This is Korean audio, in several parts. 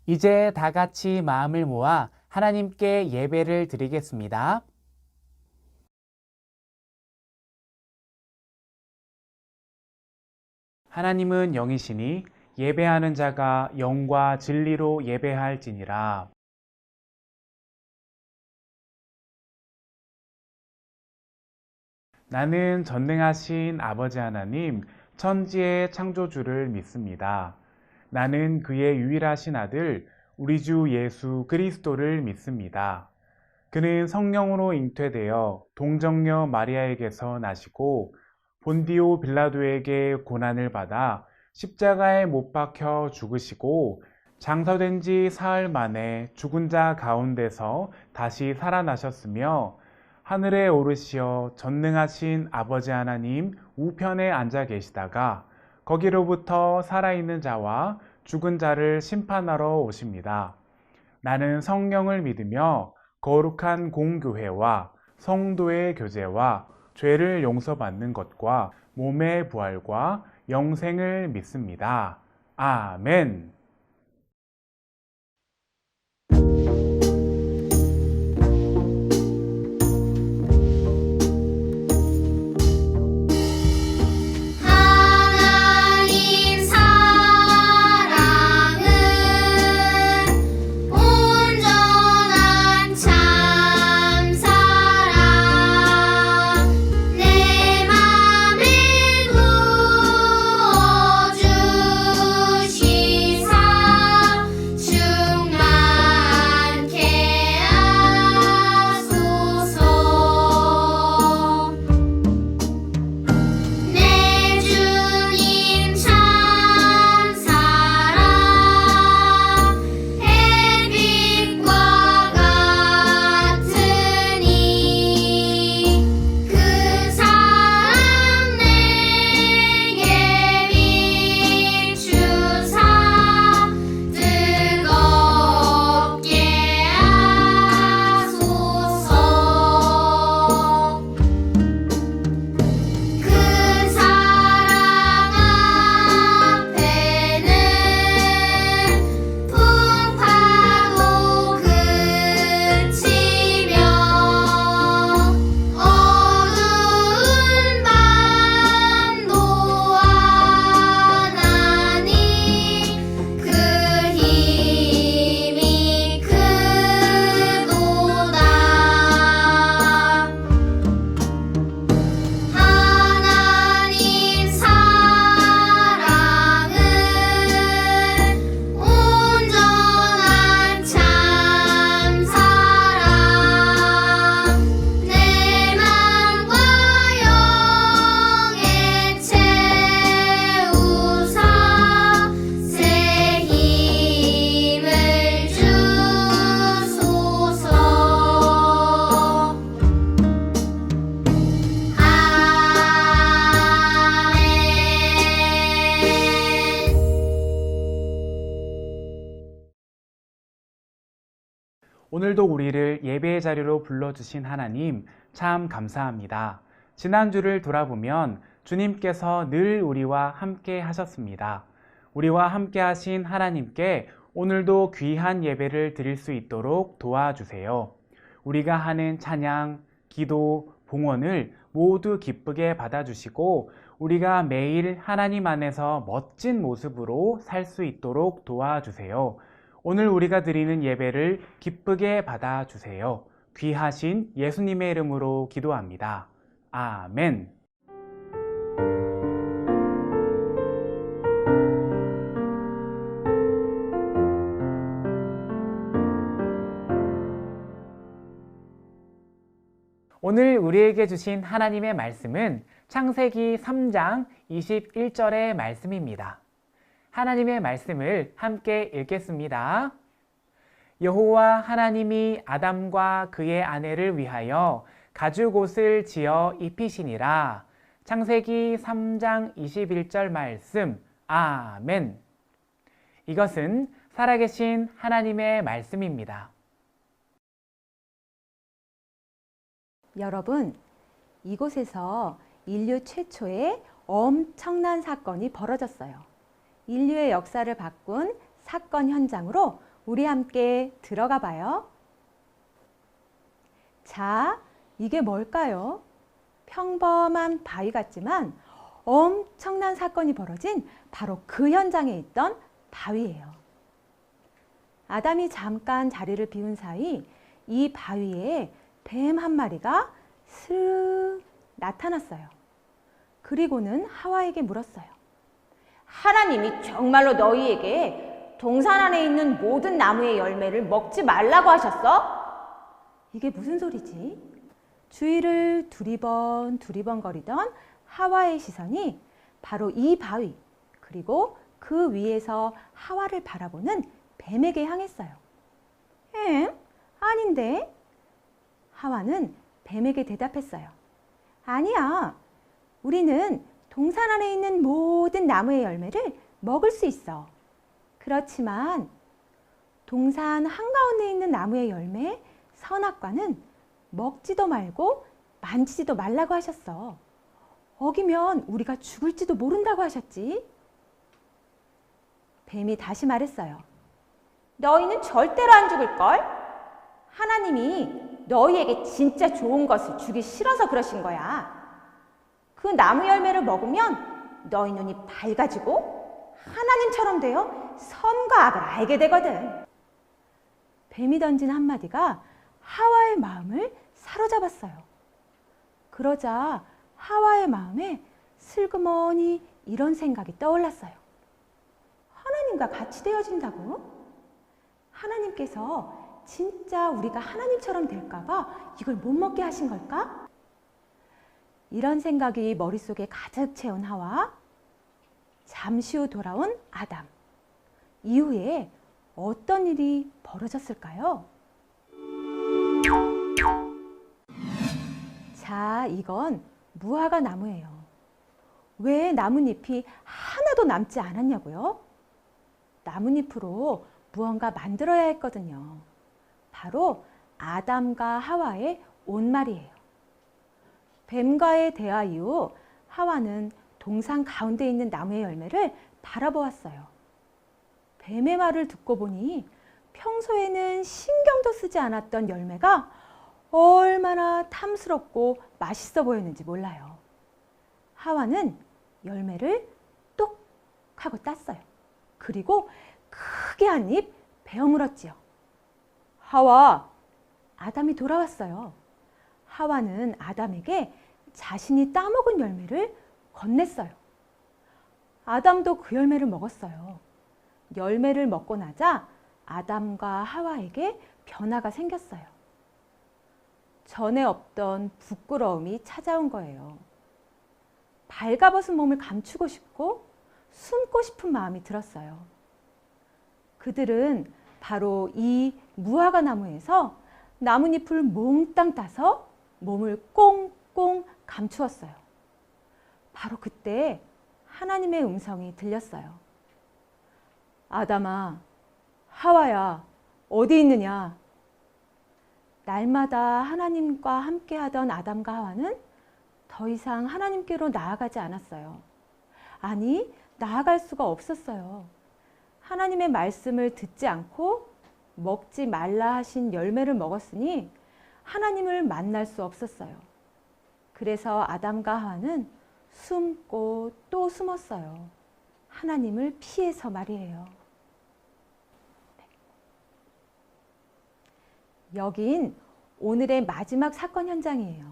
이제 다 같이 마음을 모아 하나님께 예배를 드리겠습니다. 하나님은 영이시니 예배하는 자가 영과 진리로 예배할지니라. 나는 전능하신 아버지 하나님, 천지의 창조주를 믿습니다. 나는 그의 유일하신 아들, 우리 주 예수 그리스도를 믿습니다. 그는 성령으로 잉태되어 동정녀 마리아에게서 나시고 본디오 빌라도에게 고난을 받아 십자가에 못 박혀 죽으시고 장사된 지 사흘 만에 죽은 자 가운데서 다시 살아나셨으며 하늘에 오르시어 전능하신 아버지 하나님 우편에 앉아 계시다가 거기로부터 살아있는 자와 죽은 자를 심판하러 오십니다. 나는 성령을 믿으며 거룩한 공교회와 성도의 교제와 죄를 용서받는 것과 몸의 부활과 영생을 믿습니다. 아멘. 오늘도 우리를 예배의 자리로 불러주신 하나님 참 감사합니다. 지난주를 돌아보면 주님께서 늘 우리와 함께 하셨습니다. 우리와 함께 하신 하나님께 오늘도 귀한 예배를 드릴 수 있도록 도와주세요. 우리가 하는 찬양, 기도, 봉헌을 모두 기쁘게 받아주시고 우리가 매일 하나님 안에서 멋진 모습으로 살 수 있도록 도와주세요. 오늘 우리가 드리는 예배를 기쁘게 받아주세요. 귀하신 예수님의 이름으로 기도합니다. 아멘. 오늘 우리에게 주신 하나님의 말씀은 창세기 3장 21절의 말씀입니다. 하나님의 말씀을 함께 읽겠습니다. 여호와 하나님이 아담과 그의 아내를 위하여 가죽옷을 지어 입히시니라. 창세기 3장 21절 말씀. 아멘. 이것은 살아계신 하나님의 말씀입니다. 여러분, 이곳에서 인류 최초의 엄청난 사건이 벌어졌어요. 인류의 역사를 바꾼 사건 현장으로 우리 함께 들어가 봐요. 자, 이게 뭘까요? 평범한 바위 같지만 엄청난 사건이 벌어진 바로 그 현장에 있던 바위예요. 아담이 잠깐 자리를 비운 사이 이 바위에 뱀 한 마리가 스르르 나타났어요. 그리고는 하와에게 물었어요. 하나님이 정말로 너희에게 동산 안에 있는 모든 나무의 열매를 먹지 말라고 하셨어? 이게 무슨 소리지? 주위를 두리번 거리던 하와의 시선이 바로 이 바위, 그리고 그 위에서 하와를 바라보는 뱀에게 향했어요. 아닌데? 하와는 뱀에게 대답했어요. 아니야. 우리는 동산 안에 있는 모든 나무의 열매를 먹을 수 있어. 그렇지만 동산 한가운데 있는 나무의 열매, 선악과는 먹지도 말고 만지지도 말라고 하셨어. 어기면 우리가 죽을지도 모른다고 하셨지. 뱀이 다시 말했어요. 너희는 절대로 안 죽을걸? 하나님이 너희에게 진짜 좋은 것을 주기 싫어서 그러신 거야. 그 나무 열매를 먹으면 너희 눈이 밝아지고 하나님처럼 되어 선과 악을 알게 되거든. 뱀이 던진 한마디가 하와의 마음을 사로잡았어요. 그러자 하와의 마음에 슬그머니 이런 생각이 떠올랐어요. 하나님과 같이 되어진다고? 하나님께서 진짜 우리가 하나님처럼 될까봐 이걸 못 먹게 하신 걸까? 이런 생각이 머릿속에 가득 채운 하와. 잠시 후 돌아온 아담. 이후에 어떤 일이 벌어졌을까요? 자, 이건 무화과 나무예요. 왜 나뭇잎이 하나도 남지 않았냐고요? 나뭇잎으로 무언가 만들어야 했거든요. 바로 아담과 하와의 옷말이에요. 뱀과의 대화 이후 하와는 동산 가운데 있는 나무의 열매를 바라보았어요. 뱀의 말을 듣고 보니 평소에는 신경도 쓰지 않았던 열매가 얼마나 탐스럽고 맛있어 보였는지 몰라요. 하와는 열매를 똑 하고 땄어요. 그리고 크게 한 입 베어 물었지요. 하와, 아담이 돌아왔어요. 하와는 아담에게 자신이 따먹은 열매를 건넸어요. 아담도 그 열매를 먹었어요. 열매를 먹고 나자 아담과 하와에게 변화가 생겼어요. 전에 없던 부끄러움이 찾아온 거예요. 발가벗은 몸을 감추고 싶고 숨고 싶은 마음이 들었어요. 그들은 바로 이 무화과 나무에서 나뭇잎을 몽땅 따서 몸을 꽁꽁 감추었어요. 바로 그때 하나님의 음성이 들렸어요. 아담아, 하와야, 어디 있느냐? 날마다 하나님과 함께하던 아담과 하와는 더 이상 하나님께로 나아가지 않았어요. 아니, 나아갈 수가 없었어요. 하나님의 말씀을 듣지 않고 먹지 말라 하신 열매를 먹었으니 하나님을 만날 수 없었어요. 그래서 아담과 하와는 숨고 또 숨었어요. 하나님을 피해서 말이에요. 여긴 오늘의 마지막 사건 현장이에요.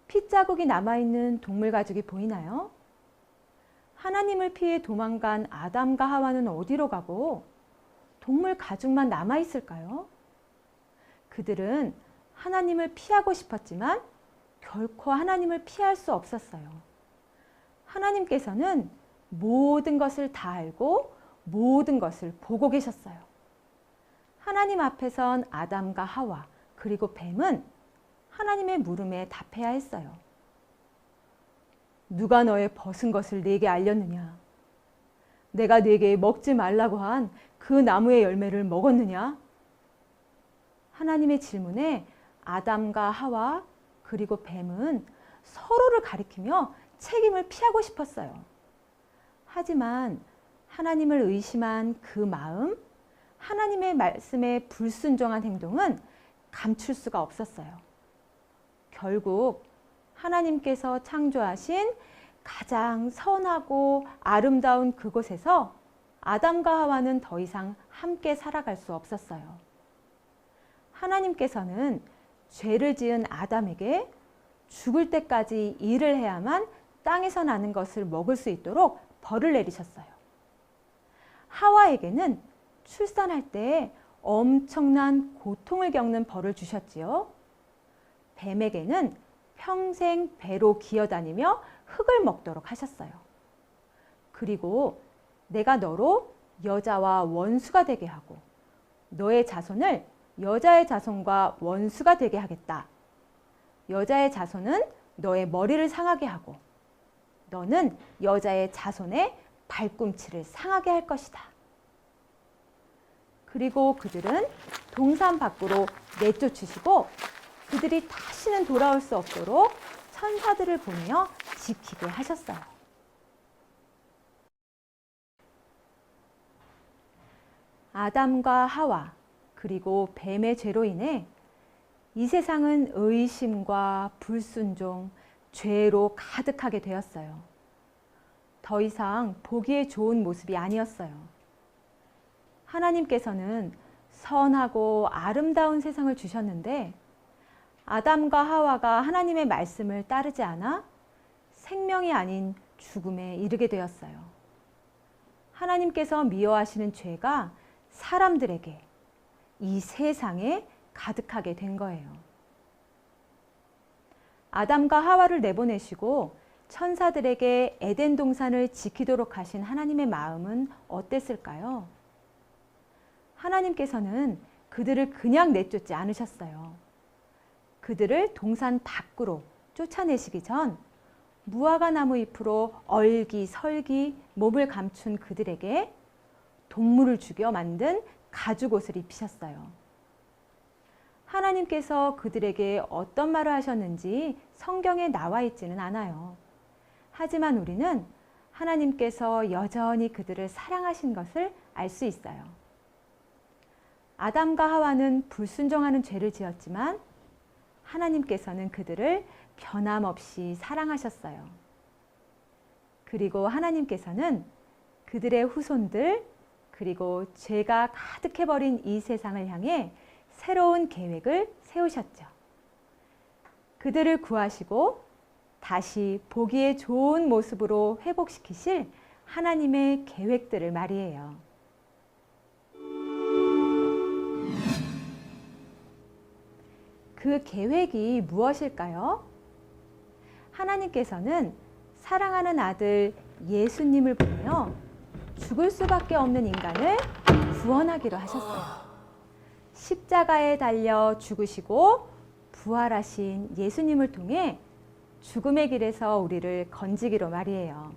핏자국이 남아있는 동물 가죽이 보이나요? 하나님을 피해 도망간 아담과 하와는 어디로 가고 동물 가죽만 남아있을까요? 그들은 하나님을 피하고 싶었지만 결코 하나님을 피할 수 없었어요. 하나님께서는 모든 것을 다 알고 모든 것을 보고 계셨어요. 하나님 앞에선 아담과 하와 그리고 뱀은 하나님의 물음에 답해야 했어요. 누가 너의 벗은 것을 내게 알렸느냐? 내가 내게 먹지 말라고 한 그 나무의 열매를 먹었느냐? 하나님의 질문에 아담과 하와 그리고 뱀은 서로를 가리키며 책임을 피하고 싶었어요. 하지만 하나님을 의심한 그 마음, 하나님의 말씀에 불순종한 행동은 감출 수가 없었어요. 결국 하나님께서 창조하신 가장 선하고 아름다운 그곳에서 아담과 하와는 더 이상 함께 살아갈 수 없었어요. 하나님께서는 죄를 지은 아담에게 죽을 때까지 일을 해야만 땅에서 나는 것을 먹을 수 있도록 벌을 내리셨어요. 하와에게는 출산할 때 엄청난 고통을 겪는 벌을 주셨지요. 뱀에게는 평생 배로 기어다니며 흙을 먹도록 하셨어요. 그리고 내가 너로 여자와 원수가 되게 하고 너의 자손을 여자의 자손과 원수가 되게 하겠다. 여자의 자손은 너의 머리를 상하게 하고 너는 여자의 자손의 발꿈치를 상하게 할 것이다. 그리고 그들은 동산 밖으로 내쫓으시고 그들이 다시는 돌아올 수 없도록 천사들을 보내어 지키게 하셨어요. 아담과 하와 그리고 뱀의 죄로 인해 이 세상은 의심과 불순종, 죄로 가득하게 되었어요. 더 이상 보기에 좋은 모습이 아니었어요. 하나님께서는 선하고 아름다운 세상을 주셨는데 아담과 하와가 하나님의 말씀을 따르지 않아 생명이 아닌 죽음에 이르게 되었어요. 하나님께서 미워하시는 죄가 사람들에게, 이 세상에 가득하게 된 거예요. 아담과 하와를 내보내시고 천사들에게 에덴 동산을 지키도록 하신 하나님의 마음은 어땠을까요? 하나님께서는 그들을 그냥 내쫓지 않으셨어요. 그들을 동산 밖으로 쫓아내시기 전 무화과 나무 잎으로 얼기설기 몸을 감춘 그들에게 동물을 죽여 만든 가죽옷을 입히셨어요. 하나님께서 그들에게 어떤 말을 하셨는지 성경에 나와 있지는 않아요. 하지만 우리는 하나님께서 여전히 그들을 사랑하신 것을 알 수 있어요. 아담과 하와는 불순종하는 죄를 지었지만 하나님께서는 그들을 변함없이 사랑하셨어요. 그리고 하나님께서는 그들의 후손들 그리고 죄가 가득해버린 이 세상을 향해 새로운 계획을 세우셨죠. 그들을 구하시고 다시 보기에 좋은 모습으로 회복시키실 하나님의 계획들을 말이에요. 그 계획이 무엇일까요? 하나님께서는 사랑하는 아들 예수님을 보내어 죽을 수밖에 없는 인간을 구원하기로 하셨어요. 십자가에 달려 죽으시고 부활하신 예수님을 통해 죽음의 길에서 우리를 건지기로 말이에요.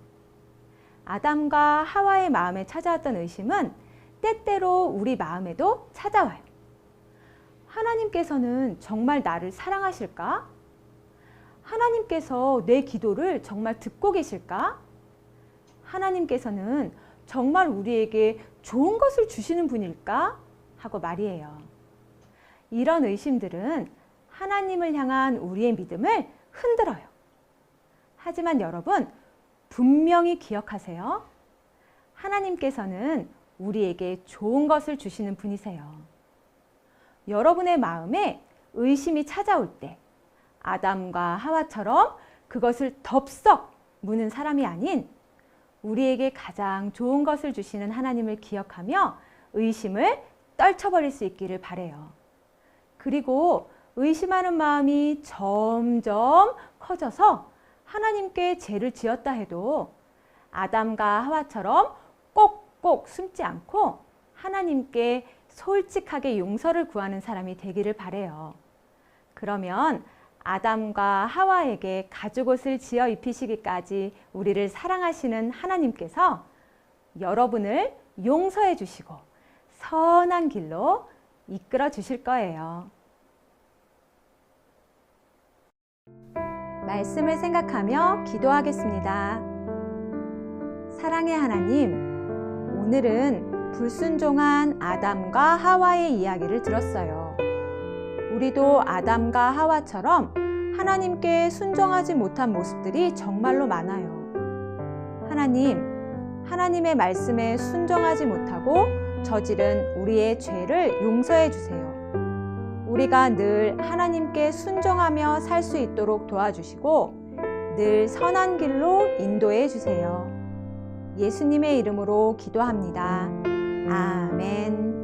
아담과 하와의 마음에 찾아왔던 의심은 때때로 우리 마음에도 찾아와요. 하나님께서는 정말 나를 사랑하실까? 하나님께서 내 기도를 정말 듣고 계실까? 하나님께서는 정말 우리에게 좋은 것을 주시는 분일까? 하고 말이에요. 이런 의심들은 하나님을 향한 우리의 믿음을 흔들어요. 하지만 여러분, 분명히 기억하세요. 하나님께서는 우리에게 좋은 것을 주시는 분이세요. 여러분의 마음에 의심이 찾아올 때 아담과 하와처럼 그것을 덥석 무는 사람이 아닌 우리에게 가장 좋은 것을 주시는 하나님을 기억하며 의심을 떨쳐버릴 수 있기를 바라요. 그리고 의심하는 마음이 점점 커져서 하나님께 죄를 지었다 해도 아담과 하와처럼 꼭꼭 숨지 않고 하나님께 솔직하게 용서를 구하는 사람이 되기를 바라요. 그러면 아담과 하와에게 가죽옷을 지어 입히시기까지 우리를 사랑하시는 하나님께서 여러분을 용서해 주시고 선한 길로 이끌어 주실 거예요. 말씀을 생각하며 기도하겠습니다. 사랑의 하나님, 오늘은 불순종한 아담과 하와의 이야기를 들었어요. 우리도 아담과 하와처럼 하나님께 순종하지 못한 모습들이 정말로 많아요. 하나님의 말씀에 순종하지 못하고 저지른 우리의 죄를 용서해 주세요. 우리가 늘 하나님께 순종하며 살 수 있도록 도와주시고 늘 선한 길로 인도해 주세요. 예수님의 이름으로 기도합니다. 아멘.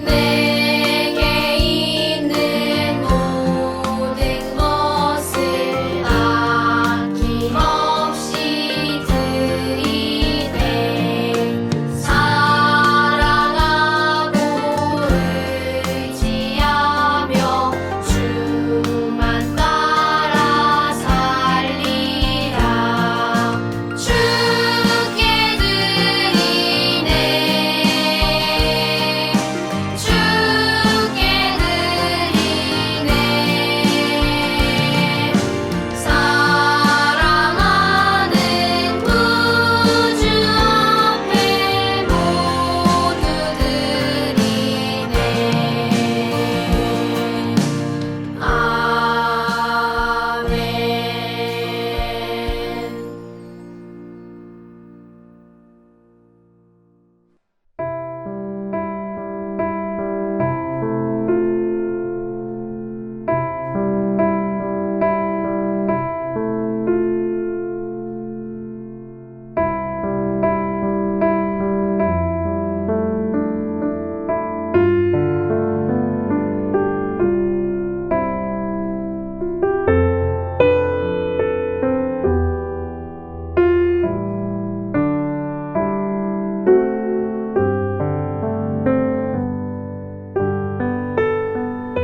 내게 있는 모든 것을 아낌없이 드리네. 사랑하고 의지하며 주만 따라 살리라. 주께 드리네. 주께 드리네. 사랑하는 구주 앞에 모두 드리네. 아멘.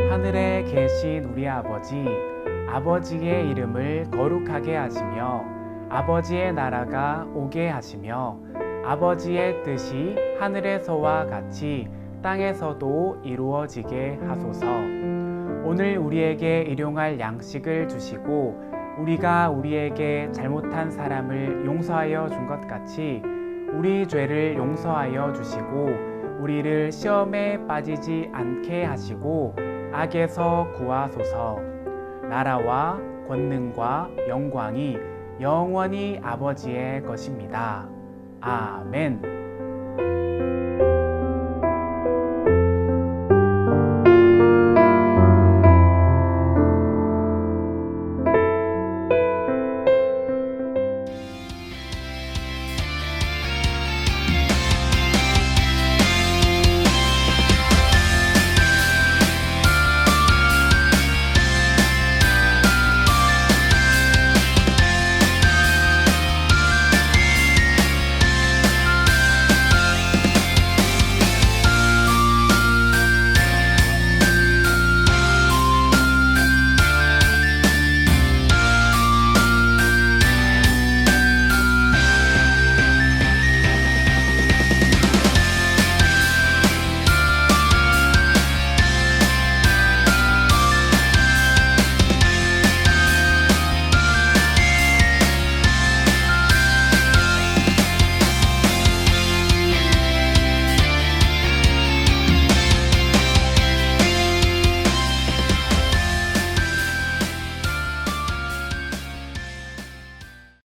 하늘에 계신 우리 아버지, 아버지의 이름을 거룩하게 하시며 아버지의 나라가 오게 하시며 아버지의 뜻이 하늘에서와 같이 땅에서도 이루어지게 하소서. 오늘 우리에게 일용할 양식을 주시고 우리가 우리에게 잘못한 사람을 용서하여 준 것 같이 우리 죄를 용서하여 주시고 우리를 시험에 빠지지 않게 하시고 악에서 구하소서. 나라와 권능과 영광이 영원히 아버지의 것입니다. 아멘.